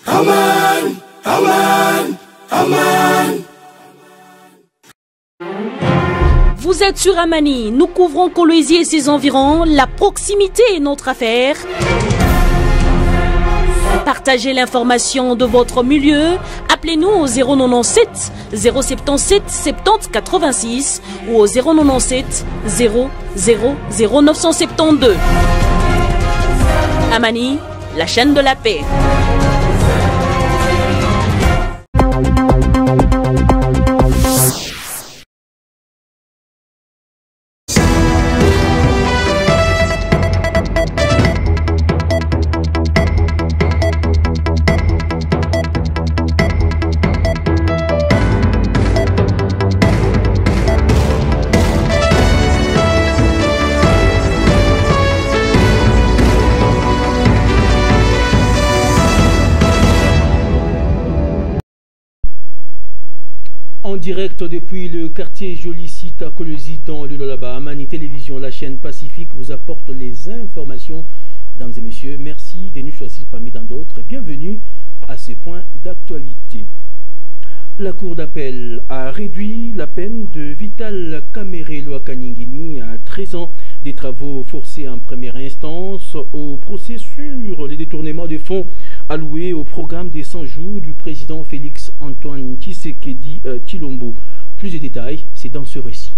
Aman, Aman, Aman. Vous êtes sur Amani, nous couvrons Kolwezi et ses environs, la proximité est notre affaire. Partagez l'information de votre milieu, appelez-nous au 097 077 70 86 ou au 097 000 972. Amani, la chaîne de la paix. En direct depuis le quartier Jolicite à Kolwezi dans le Lualaba, Amani Télévision, la chaîne Pacifique vous apporte les informations. Mesdames et messieurs, merci de nous choisir parmi tant d'autres. Bienvenue à ces points d'actualité. La Cour d'appel a réduit la peine de Vital Kamere Loakaningini à 13 ans des travaux forcés en première instance au procès sur les détournements de fonds alloués au programme des 100 jours du président Félix Antoine Tshisekedi Tshilombo. Plus de détails, c'est dans ce récit.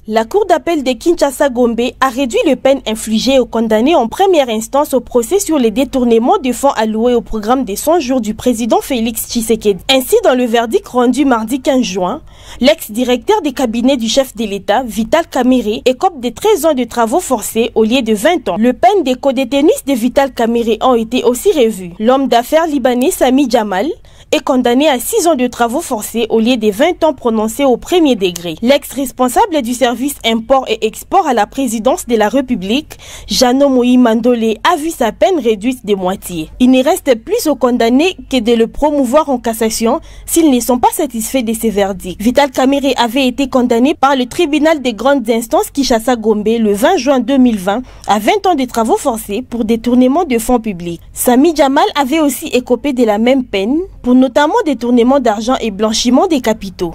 La Cour d'appel de Kinshasa-Gombe a réduit les peines infligées aux condamnés en première instance au procès sur les détournements de fonds alloués au programme des 100 jours du président Félix Tshisekedi. Ainsi, dans le verdict rendu mardi 15 juin, l'ex-directeur des cabinets du chef de l'État, Vital Kamere, écope de 13 ans de travaux forcés au lieu de 20 ans. Les peines des codétenus de Vital Kamere ont été aussi revues. L'homme d'affaires libanais Sami Jamal est condamné à 6 ans de travaux forcés au lieu des 20 ans prononcés au premier degré. L'ex-responsable du service import et export à la présidence de la République, Jano Moï Mandolé, a vu sa peine réduite de moitié. Il ne reste plus aux condamnés que de le promouvoir en cassation s'ils ne sont pas satisfaits de ces verdicts. Vital Kamere avait été condamné par le tribunal des grandes instances Kinshasa-Gombe le 20 juin 2020 à 20 ans de travaux forcés pour détournement de fonds publics. Sami Jamal avait aussi écopé de la même peine pour notamment détournement d'argent et blanchiment des capitaux.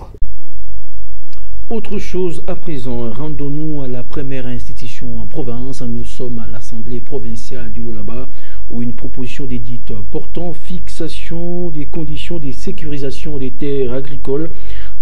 Autre chose à présent, rendons-nous à la première institution en province. Nous sommes à l'Assemblée provinciale du Lualaba où une proposition d'édite portant fixation des conditions de sécurisation des terres agricoles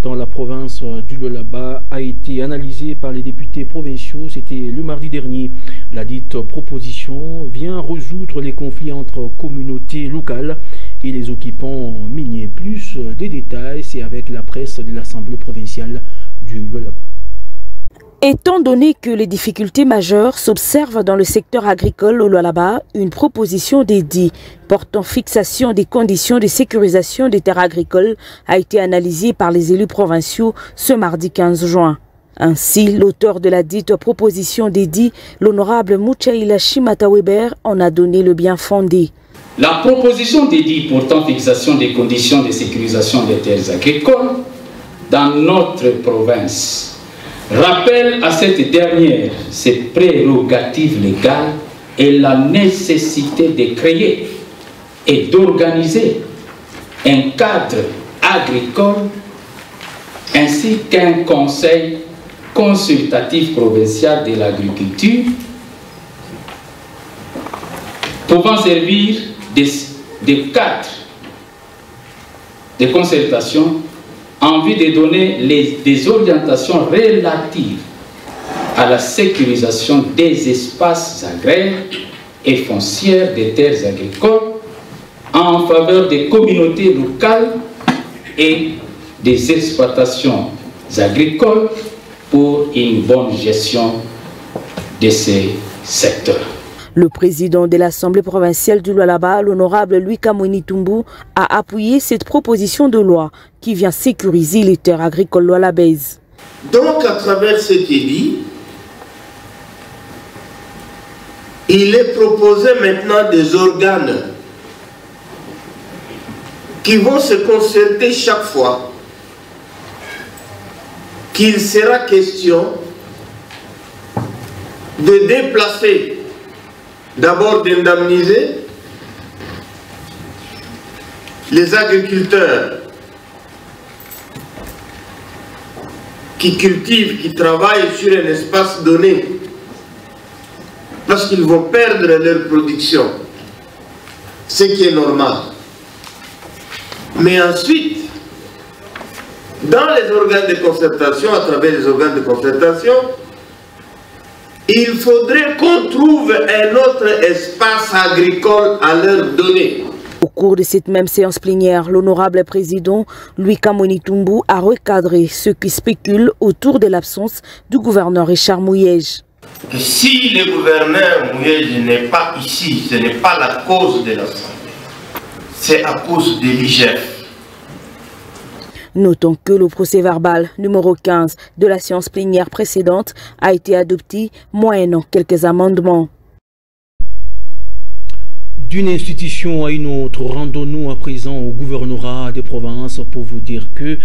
dans la province du Lualaba a été analysée par les députés provinciaux. C'était le mardi dernier. La dite proposition vient résoudre les conflits entre communautés locales et les occupants miniers. Plus des détails, c'est avec la presse de l'Assemblée provinciale du Lualaba. Étant donné que les difficultés majeures s'observent dans le secteur agricole au Lualaba, une proposition d'édit portant fixation des conditions de sécurisation des terres agricoles a été analysée par les élus provinciaux ce mardi 15 juin. Ainsi, l'auteur de la dite proposition d'édit, l'honorable Mouchaïla Shimata Weber, en a donné le bien fondé. La proposition d'édit portant fixation des conditions de sécurisation des terres agricoles dans notre province rappelle à cette dernière ses prérogatives légales et la nécessité de créer et d'organiser un cadre agricole ainsi qu'un conseil consultatif provincial de l'agriculture pouvant servir de cadre de concertation en vue de donner des orientations relatives à la sécurisation des espaces agraires et foncières des terres agricoles en faveur des communautés locales et des exploitations agricoles pour une bonne gestion de ces secteurs. Le président de l'Assemblée provinciale du Lualaba, l'honorable Louis Kamweni Tumbu, a appuyé cette proposition de loi qui vient sécuriser les terres agricoles lualabaises. Donc, à travers cet édit, il est proposé maintenant des organes qui vont se concerter chaque fois qu'il sera question de déplacer, d'abord d'indemniser les agriculteurs qui cultivent, qui travaillent sur un espace donné, parce qu'ils vont perdre leur production, ce qui est normal. Mais ensuite, dans les organes de concertation, à travers les organes de concertation, il faudrait qu'on trouve un autre espace agricole à leur donner. Au cours de cette même séance plénière, l'honorable président Louis Kamoni Tumbu a recadré ceux qui spéculent autour de l'absence du gouverneur Richard Mouyej. Si le gouverneur Mouyej n'est pas ici, ce n'est pas la cause de l'Assemblée, c'est à cause de l'IGF. Notons que le procès verbal numéro 15 de la séance plénière précédente a été adopté moyennant quelques amendements. D'une institution à une autre, rendons-nous à présent au gouvernorat des provinces pour vous dire que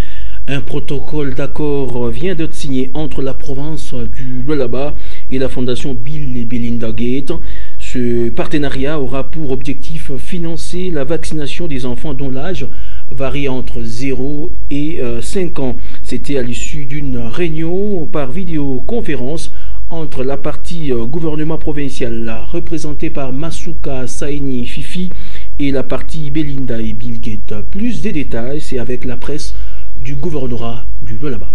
un protocole d'accord vient d'être signé entre la province du Lualaba et la fondation Bill et Melinda Gates. Ce partenariat aura pour objectif financer la vaccination des enfants dont l'âge varie entre 0 et 5 ans. C'était à l'issue d'une réunion par vidéoconférence entre la partie gouvernement provincial représentée par Masuka Saini Fifi et la partie Belinda et Bill Gates. Plus de détails, c'est avec la presse du gouvernorat du Lualaba.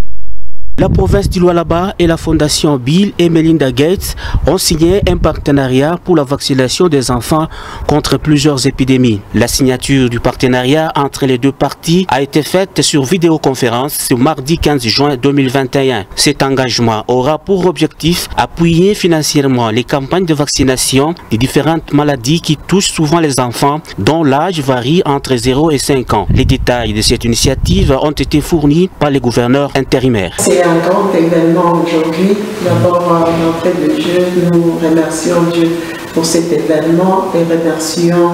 La province du Lualaba et la fondation Bill et Melinda Gates ont signé un partenariat pour la vaccination des enfants contre plusieurs épidémies. La signature du partenariat entre les deux parties a été faite sur vidéoconférence ce mardi 15 juin 2021. Cet engagement aura pour objectif appuyer financièrement les campagnes de vaccination des différentes maladies qui touchent souvent les enfants dont l'âge varie entre 0 et 5 ans. Les détails de cette initiative ont été fournis par les gouverneurs intérimaires. C'est un grand événement aujourd'hui. D'abord, d'entrée de jeu, nous remercions Dieu pour cet événement et remercions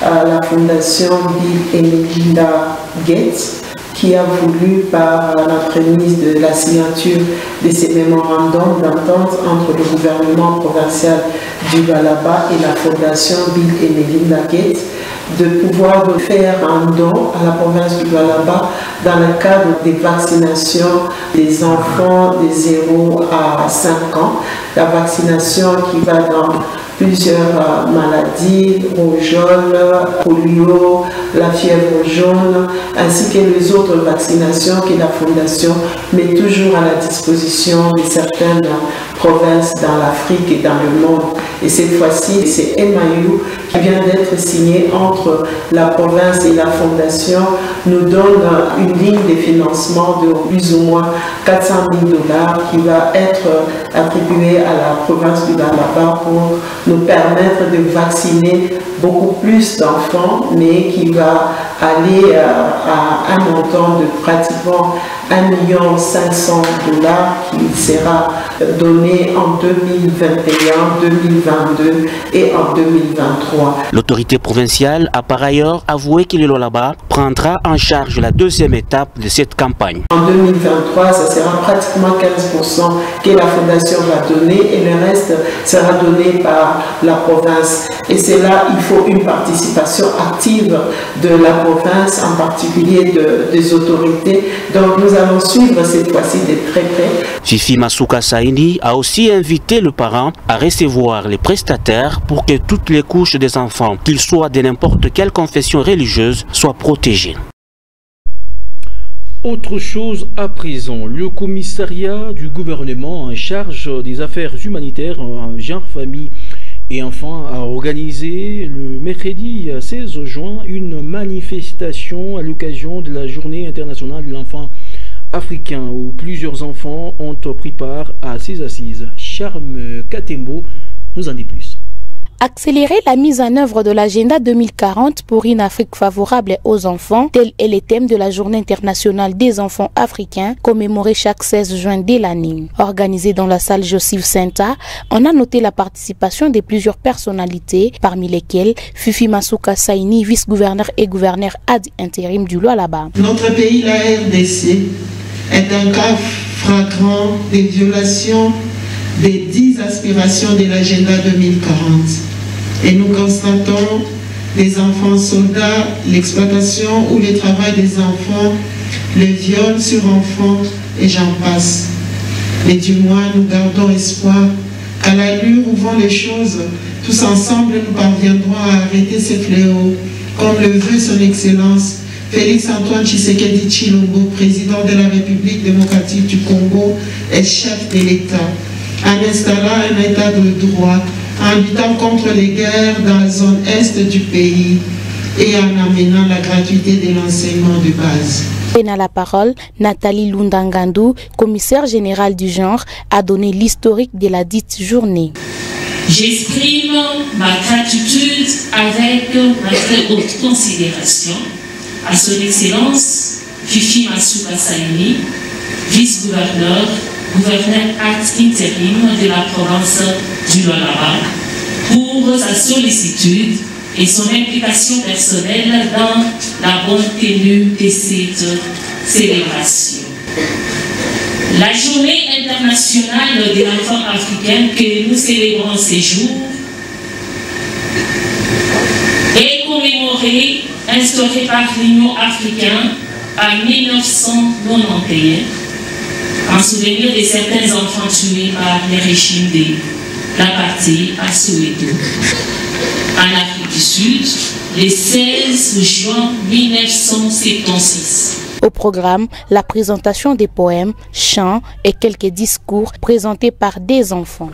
la fondation Bill et Melinda Gates qui a voulu, par l'entremise de la signature de ces mémorandums d'entente entre le gouvernement provincial du Lualaba et la fondation Bill et Melinda Gates, de pouvoir faire un don à la province du Lualaba dans le cadre des vaccinations des enfants de 0 à 5 ans. La vaccination qui va dans plusieurs maladies, rougeole, polio, la fièvre jaune, ainsi que les autres vaccinations que la Fondation met toujours à la disposition de certaines provinces dans l'Afrique et dans le monde. Et cette fois-ci, c'est MAU qui vient d'être signé entre la province et la Fondation, nous donne une ligne de financement de plus ou moins 400 000 $ qui va être attribuée à la province du Lualaba pour nous permettre de vacciner beaucoup plus d'enfants, mais qui va aller à un montant de pratiquement 1 500 000 $ qui sera donné en 2021, 2022 et en 2023. L'autorité provinciale a par ailleurs avoué que le Lualaba prendra en charge la deuxième étape de cette campagne. En 2023, ça sera pratiquement 15% que la Fondation va donner et le reste sera donné par la province. Et c'est là il faut une participation active de la province, en particulier des autorités. Donc nous allons suivre cette fois-ci de très près. Fifi Masuka Saini a aussi invité le parent à recevoir les prestataires pour que toutes les couches des enfants, qu'ils soient de n'importe quelle confession religieuse, soient protégées. Autre chose à présent, le commissariat du gouvernement en charge des affaires humanitaires, genre, famille et enfants a organisé le mercredi 16 juin une manifestation à l'occasion de la journée internationale de l'enfant africain où plusieurs enfants ont pris part à ces assises. Charme Katembo nous en dit plus. Accélérer la mise en œuvre de l'agenda 2040 pour une Afrique favorable aux enfants, tel est le thème de la Journée internationale des enfants africains, commémorée chaque 16 juin de l'année. Organisée dans la salle Joseph Senta, on a noté la participation de plusieurs personnalités, parmi lesquelles Fifi Masuka Saini, vice-gouverneur et gouverneur ad intérim du Lualaba. Notre pays, la RDC, est un cas flagrant des violations des 10 aspirations de l'agenda 2040. Et nous constatons des enfants soldats, l'exploitation ou le travail des enfants, le viol sur enfants et j'en passe. Mais du moins, nous gardons espoir qu'à l'allure où vont les choses, tous ensemble, nous parviendrons à arrêter ces fléaux, comme le veut son Excellence Félix Antoine Tshisekedi Tshilombo, président de la République démocratique du Congo et chef de l'État, en installant un État de droit, en luttant contre les guerres dans la zone est du pays et en amenant la gratuité de l'enseignement de base. À la parole, Nathalie Lundangandou, commissaire générale du genre, a donné l'historique de la dite journée. J'exprime ma gratitude avec ma très haute considération à son Excellence Fifi Masuka Saini, vice-gouverneur, gouverneur acte intérim de la province du Lualaba, pour sa sollicitude et son implication personnelle dans la bonne tenue de cette célébration. La journée internationale de l'enfant africain que nous célébrons ces jours est commémorée, instaurée par l'Union africaine en 1991 en souvenir de certains enfants tués par les régimes de l'apartheid à Soweto. En Afrique du Sud, le 16 juin 1976. Au programme, la présentation des poèmes, chants et quelques discours présentés par des enfants.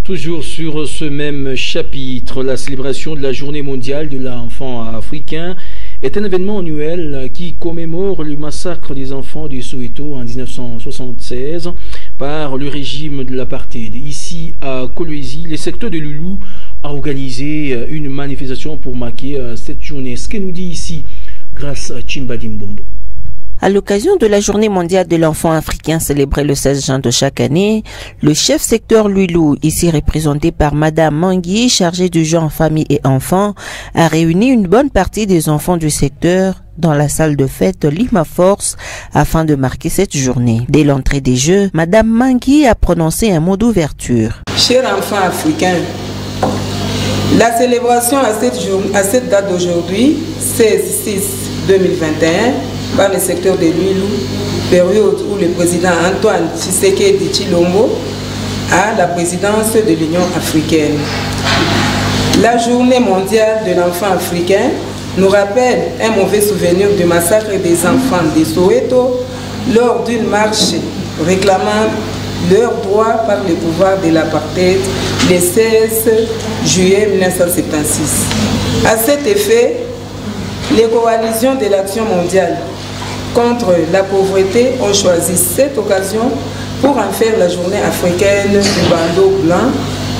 Toujours sur ce même chapitre, la célébration de la journée mondiale de l'enfant africain est un événement annuel qui commémore le massacre des enfants de Soweto en 1976 par le régime de l'apartheid. Ici à Kolwezi, le secteur de Loulou a organisé une manifestation pour marquer cette journée. Ce que nous dit ici grâce à Chimbadimbombo. À l'occasion de la journée mondiale de l'enfant africain célébrée le 16 juin de chaque année, le chef secteur Loulou, ici représenté par Madame Mangui, chargée du genre famille et enfants, a réuni une bonne partie des enfants du secteur dans la salle de fête Lima Force afin de marquer cette journée. Dès l'entrée des Jeux, Madame Mangui a prononcé un mot d'ouverture. Chers enfants africains, la célébration à cette date d'aujourd'hui, 16/6/2021, par le secteur de Loulou, période où le président Antoine Tshisekedi Tshilombo a la présidence de l'Union africaine. La journée mondiale de l'enfant africain nous rappelle un mauvais souvenir du massacre des enfants de Soweto lors d'une marche réclamant leurs droits par le pouvoir de l'apartheid le 16 juillet 1976. À cet effet, les coalitions de l'action mondiale contre la pauvreté ont choisi cette occasion pour en faire la journée africaine du bandeau blanc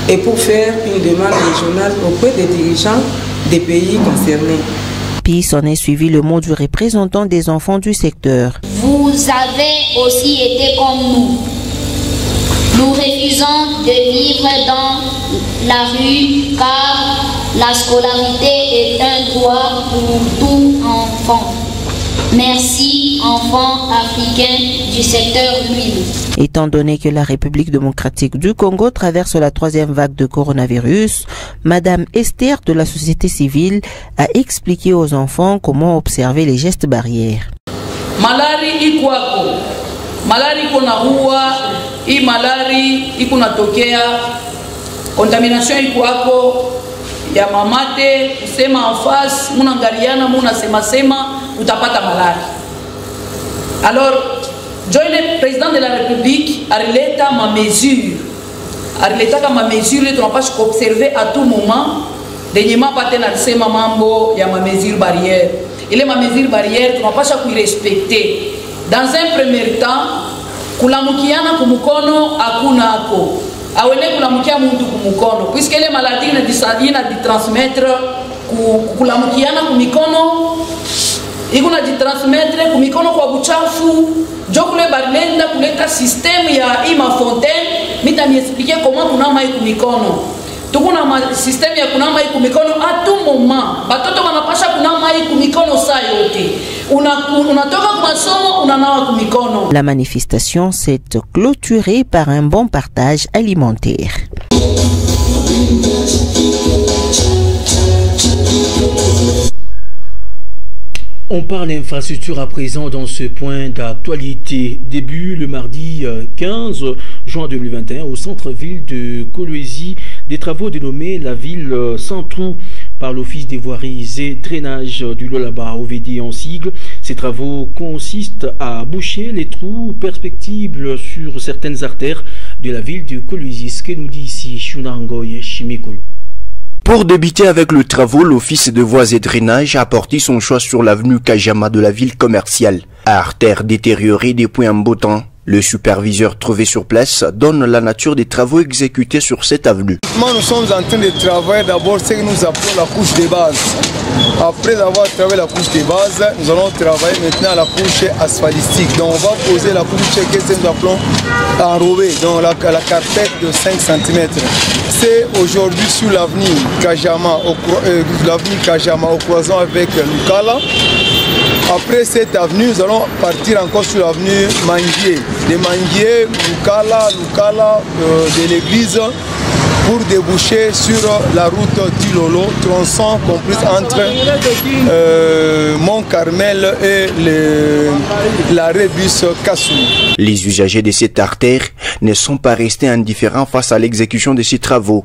et pour faire une demande régionale auprès des dirigeants des pays concernés. Puis s'en est suivi le mot du représentant des enfants du secteur. Vous avez aussi été comme nous. Nous refusons de vivre dans la rue car la scolarité est un droit pour tout enfant. Merci, enfants africains du secteur Loulou. Étant donné que la République démocratique du Congo traverse la 3e vague de coronavirus, Madame Esther de la société civile a expliqué aux enfants comment observer les gestes barrières. Malari ikwako, malari konaua, i malari ikunatokea, contamination ikwako, ya mamate, kusema en face, munangaliana, munasema utapata malari. Alors, le président de la République a relève ma mesure. A relève ma mesure, tu n'as pas observer à tout moment. Dernièrement, pas tenir ces mambo, il y a ma mesure barrière. Il est ma mesure barrière, tu n'as pas chaque respecter. Dans un premier temps, kulamukiana kumukono akuna ako. Awele kulamukia muntu kumukono. Puisque les maladies ne transmettre kulamukiana kumikono. Ikuna jitransmettre kumikono kwa buchafu jokule barlenda kuleta système ya ima fontaine mita mi expliquer comment tunama kumikono tukuna système ya kuna mai kumikono à tout moment batoto wanapasha kuna mai kumikono saa yote unatoka kwa masomo unanawa kumikono. La manifestation s'est clôturée par un bon partage alimentaire. On parle infrastructure à présent dans ce point d'actualité. Début le mardi 15 juin 2021 au centre-ville de Kolwezi, des travaux dénommés la ville sans trou par l'Office des voiries et drainage du Lualaba, OVD en sigle. Ces travaux consistent à boucher les trous perspectibles sur certaines artères de la ville de Kolwezi. Ce que nous dit ici Shunangoy Shimikolo. Pour débuter avec le travaux, l'Office de voies et drainage a porté son choix sur l'avenue Kajama de la ville commerciale. Artère détériorée depuis un beau temps, le superviseur trouvé sur place donne la nature des travaux exécutés sur cette avenue. Nous sommes en train de travailler d'abord ce que nous appelons la couche de base. Après avoir travaillé la couche de base, nous allons travailler maintenant la couche asphaltique. Donc on va poser la couche que nous appelons enrobée, donc la carpette de 5 cm. C'est aujourd'hui sur l'avenue Kajama, au croisement avec Lukala. Après cette avenue, nous allons partir encore sur l'avenue Manguier. De Manguier, Lukala, de l'église, pour déboucher sur la route Tilolo, tronçon compris entre Mont-Carmel et l'arrêt bus Kassou. Les usagers de cette artère ne sont pas restés indifférents face à l'exécution de ces travaux.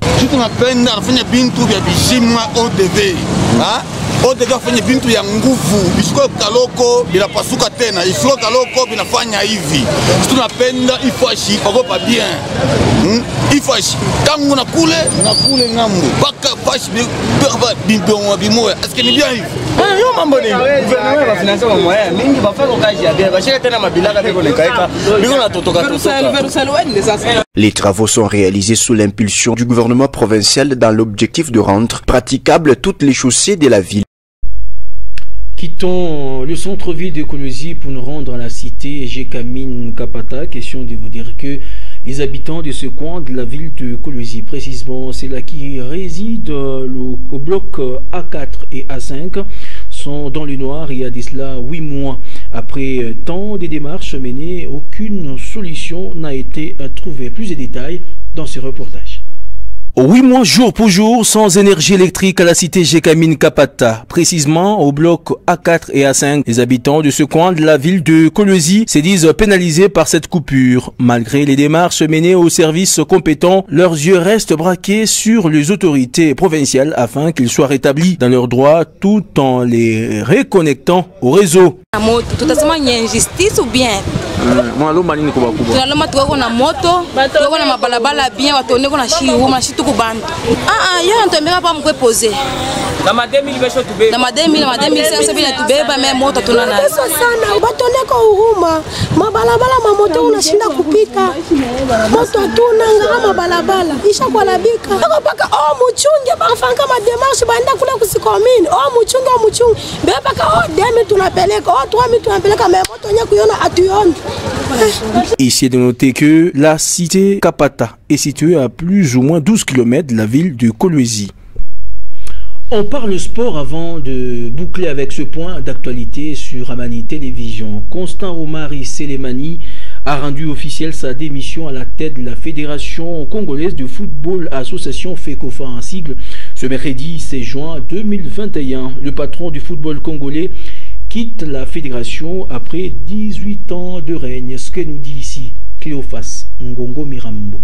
Odega fanya bintu ya nguvu isiko kaloko binapasuka tena isiko kaloko binafanya hivi tunapenda ifashi ogopa bien ifashi tangu na kule ngambo baka fashi bibonwa bimoya est-ce que ni bien hivi yo mambo ni gouvernement va financer kwa moyen mingi bafaka kazi ya bien bashaka tena mabilaka biko lekaika biko na totoka. Les travaux sont réalisés sous l'impulsion du gouvernement provincial dans l'objectif de rendre praticables toutes les chaussées de la ville. Quittons le centre-ville de Kolwezi pour nous rendre à la cité Jekamine Kapata. Question de vous dire que les habitants de ce coin de la ville de Kolwezi, précisément c'est là qui résident au bloc A4 et A5, sont dans le noir il y a de cela 8 mois. Après tant de démarches menées, aucune solution n'a été trouvée. Plus de détails dans ce reportage. 8 mois jour pour jour sans énergie électrique à la cité Jekamine Kapata, précisément au bloc A4 et A5. Les habitants de ce coin de la ville de Kolwezi se disent pénalisés par cette coupure. Malgré les démarches menées aux services compétents, leurs yeux restent braqués sur les autorités provinciales afin qu'ils soient rétablis dans leurs droits tout en les reconnectant au réseau. Tutasema ni injustice ou bien mwalomba nini kubwa kubwa tunalomba tuko na moto tuko na mabalabala bien watone kuna shiuma shitu kubantu yo ntembeka pa mkwe poser na ma 2000 besho tubeba na ma 2000 na ma 2500 bila tubeba mais moto tunana pesa sana batone ko huruma mabalabala mamoto unashinda kupita moto tuna ngama mabalabala isha kwa labika paka muchunge bafanga ma démarche baenda kule kusikomini muchunge beba paka 2000 tunapeleka 3000 tunapeleka mais moto nya kuiona atuyoni. Ici est de noter que la cité Kapata est située à plus ou moins 12 km de la ville de Kolwezi. On parle sport avant de boucler avec ce point d'actualité sur Amani Télévision. Constant Omari Selemani a rendu officielle sa démission à la tête de la Fédération congolaise de football, association FECOFA en sigle. Ce mercredi 16 juin 2021, le patron du football congolais quitte la fédération après 18 ans de règne. Ce que nous dit ici Cléophas Ngongo Mirambo.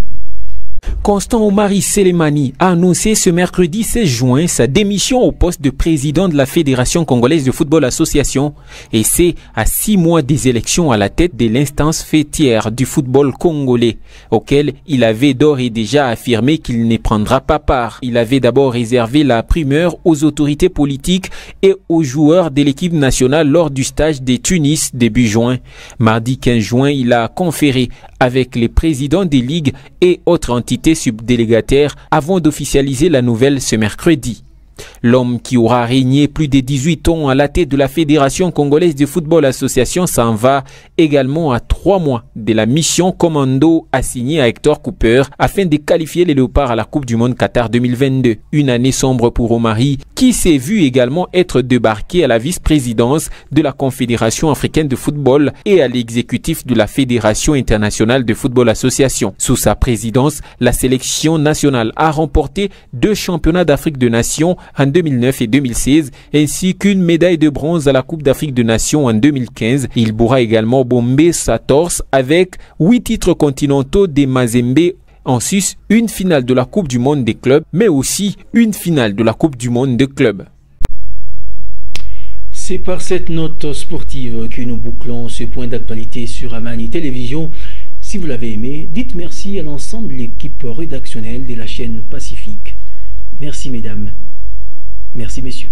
Constant Omari Selemani a annoncé ce mercredi 16 juin sa démission au poste de président de la Fédération congolaise de football association, et c'est à 6 mois des élections à la tête de l'instance fêtière du football congolais, auquel il avait d'ores et déjà affirmé qu'il ne prendra pas part. Il avait d'abord réservé la primeur aux autorités politiques et aux joueurs de l'équipe nationale lors du stage de Tunis début juin. Mardi 15 juin, il a conféré avec les présidents des ligues et autres entités subdélégataires avant d'officialiser la nouvelle ce mercredi. L'homme qui aura régné plus de 18 ans à la tête de la Fédération congolaise de football association s'en va également à 3 mois de la mission commando assignée à Hector Cooper afin de qualifier les Léopards à la Coupe du Monde Qatar 2022. Une année sombre pour Omari qui s'est vu également être débarqué à la vice-présidence de la Confédération africaine de football et à l'exécutif de la Fédération internationale de football association. Sous sa présidence, la sélection nationale a remporté 2 championnats d'Afrique de Nations en 2009 et 2016 ainsi qu'une médaille de bronze à la Coupe d'Afrique de Nations en 2015. Il pourra également bomber sa torse avec 8 titres continentaux des Mazembe. En sus, une finale de la Coupe du Monde des clubs, mais aussi une finale de la Coupe du Monde des clubs. C'est par cette note sportive que nous bouclons ce point d'actualité sur Amani Télévision. Si vous l'avez aimé, dites merci à l'ensemble de l'équipe rédactionnelle de la chaîne Pacifique. Merci mesdames, merci messieurs.